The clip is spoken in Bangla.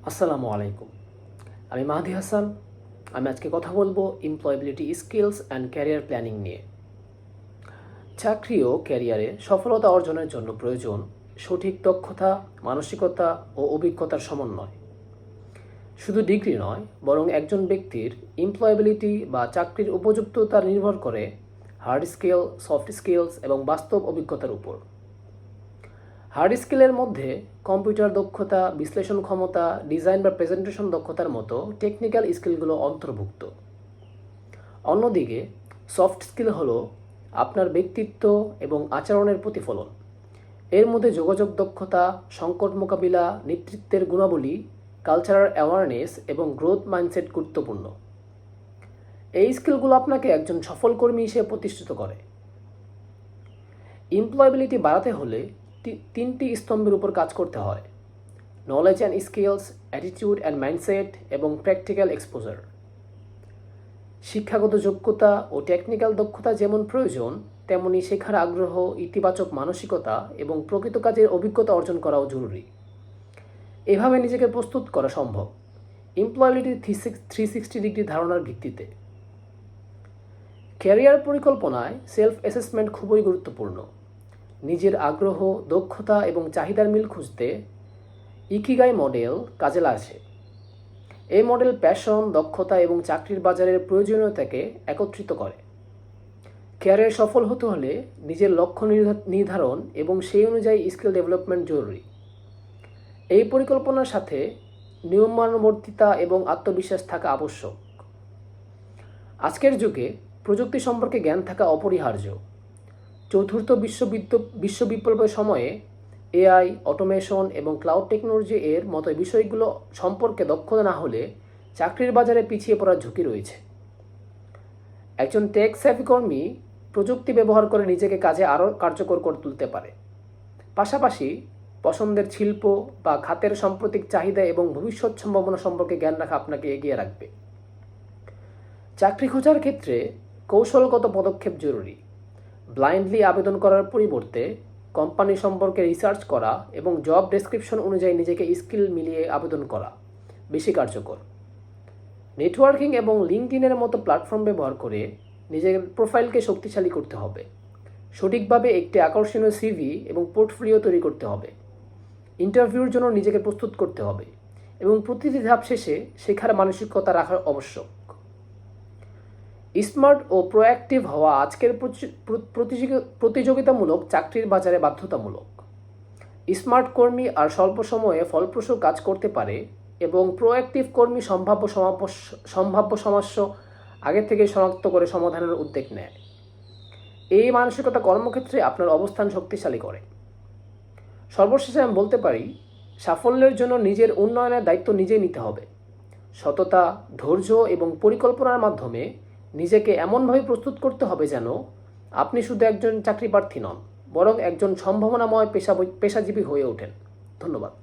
আসসালামু আলাইকুম। আমি মাহদি হাসান। আমি আজকে কথা বলবো employability skills and career planning নিয়ে। চাকরি ও ক্যারিয়ারে সফলতা অর্জনের জন্য প্রয়োজন সঠিক দক্ষতা, মানসিকতা ও অভিজ্ঞতার সমন্বয়। শুধু ডিগ্রি নয়, বরং একজন ব্যক্তির এমপ্লয়েবিলিটি বা চাকরির উপযুক্ততা নির্ভর করে হার্ড স্কিল, সফট স্কিলস এবং বাস্তব অভিজ্ঞতার উপর। হার্ড স্কিলের মধ্যে কম্পিউটার দক্ষতা, বিশ্লেষণ ক্ষমতা, ডিজাইন বা প্রেজেন্টেশন দক্ষতার মতো টেকনিক্যাল স্কিলগুলো অন্তর্ভুক্ত। অন্যদিকে সফট স্কিল হলো আপনার ব্যক্তিত্ব এবং আচরণের প্রতিফলন। এর মধ্যে যোগাযোগ দক্ষতা, সংকট মোকাবিলা, নেতৃত্বের গুণাবলী, কালচারাল অ্যাওয়ারনেস এবং গ্রোথ মাইন্ডসেট গুরুত্বপূর্ণ। এই স্কিলগুলো আপনাকে একজন সফল কর্মী হিসেবে প্রতিষ্ঠিত করে। এমপ্লয়েবিলিটি বাড়াতে হলে তিনটি স্তম্ভের উপর কাজ করতে হয়: knowledge and skills, attitude and mindset এবং প্র্যাকটিক্যাল এক্সপোজার। শিক্ষাগত যোগ্যতা ও টেকনিক্যাল দক্ষতা যেমন প্রয়োজন, তেমনি শেখার আগ্রহ, ইতিবাচক মানসিকতা এবং প্রকৃত কাজের অভিজ্ঞতা অর্জন করাও জরুরি। এভাবে নিজেকে প্রস্তুত করা সম্ভব এমপ্লয়েবিলিটি 360 ডিগ্রি ধারণার ভিত্তিতে। ক্যারিয়ার পরিকল্পনায় সেলফ অ্যাসেসমেন্ট খুবই গুরুত্বপূর্ণ। নিজের আগ্রহ, দক্ষতা এবং চাহিদার মিল খুঁজতে ইকিগাই মডেল কাজে লাগছে। এই মডেল প্যাশন, দক্ষতা এবং চাকরির বাজারের প্রয়োজনীয়তাকে একত্রিত করে। ক্যারিয়ার সফল হতে হলে নিজের লক্ষ্য নির্ধারণ এবং সেই অনুযায়ী স্কিল ডেভেলপমেন্ট জরুরি। এই পরিকল্পনার সাথে নিয়মানুবর্তিতা এবং আত্মবিশ্বাস থাকা আবশ্যক। আজকের যুগে প্রযুক্তি সম্পর্কে জ্ঞান থাকা অপরিহার্য। চতুর্থ বিশ্ব বিপ্লবের সময়ে এআই, অটোমেশন এবং ক্লাউড টেকনোলজি এর মতো বিষয়গুলো সম্পর্কে দক্ষতা না হলে চাকরির বাজারে পিছিয়ে পড়ার ঝুঁকি রয়েছে। একজন টেক সেভি কর্মী প্রযুক্তি ব্যবহার করে নিজেকে কাজে আরও কার্যকর করে তুলতে পারে। পাশাপাশি পছন্দের শিল্প বা খাতের সাম্প্রতিক চাহিদা এবং ভবিষ্যৎ সম্ভাবনা সম্পর্কে জ্ঞান রাখা আপনাকে এগিয়ে রাখবে। চাকরি খোঁজার ক্ষেত্রে কৌশলগত পদক্ষেপ জরুরি। ব্লাইন্ডলি আবেদন করার পরিবর্তে কোম্পানি সম্পর্কে রিসার্চ করা এবং জব ডেসক্রিপশন অনুযায়ী নিজেকে স্কিল মিলিয়ে আবেদন করা বেশি কার্যকর। নেটওয়ার্কিং এবং লিঙ্কডইনের মতো প্ল্যাটফর্ম ব্যবহার করে নিজের প্রোফাইলকে শক্তিশালী করতে হবে। সঠিকভাবে একটি আকর্ষণীয় সিভি এবং পোর্টফোলিও তৈরি করতে হবে। ইন্টারভিউর জন্য নিজেকে প্রস্তুত করতে হবে এবং প্রতিটি ধাপ শেষে শেখার মানসিকতা রাখা আবশ্যক। স্মার্ট ও প্রোঅ্যাক্টিভ হওয়া আজকের প্রতিযোগিতামূলক চাকরির বাজারে বাধ্যতামূলক। স্মার্ট কর্মী আর স্বল্প সময়ে ফলপ্রসূ কাজ করতে পারে এবং প্রোঅ্যাক্টিভ কর্মী সম্ভাব্য সমস্যা আগে থেকে শনাক্ত করে সমাধানের উদ্যোগ নেয়। এই মানসিকতা কর্মক্ষেত্রে আপনার অবস্থান শক্তিশালী করে। সর্বশেষে আমি বলতে পারি, সাফল্যের জন্য নিজের উন্নয়নের দায়িত্ব নিজেই নিতে হবে। সততা, ধৈর্য এবং পরিকল্পনার মাধ্যমে নিজেকে এমনভাবে প্রস্তুত করতে হবে যেন আপনি শুধু একজন চাকরি প্রার্থী নন, বরং একজন সম্ভাবনাময় পেশাজীবী হয়ে ওঠেন। ধন্যবাদ।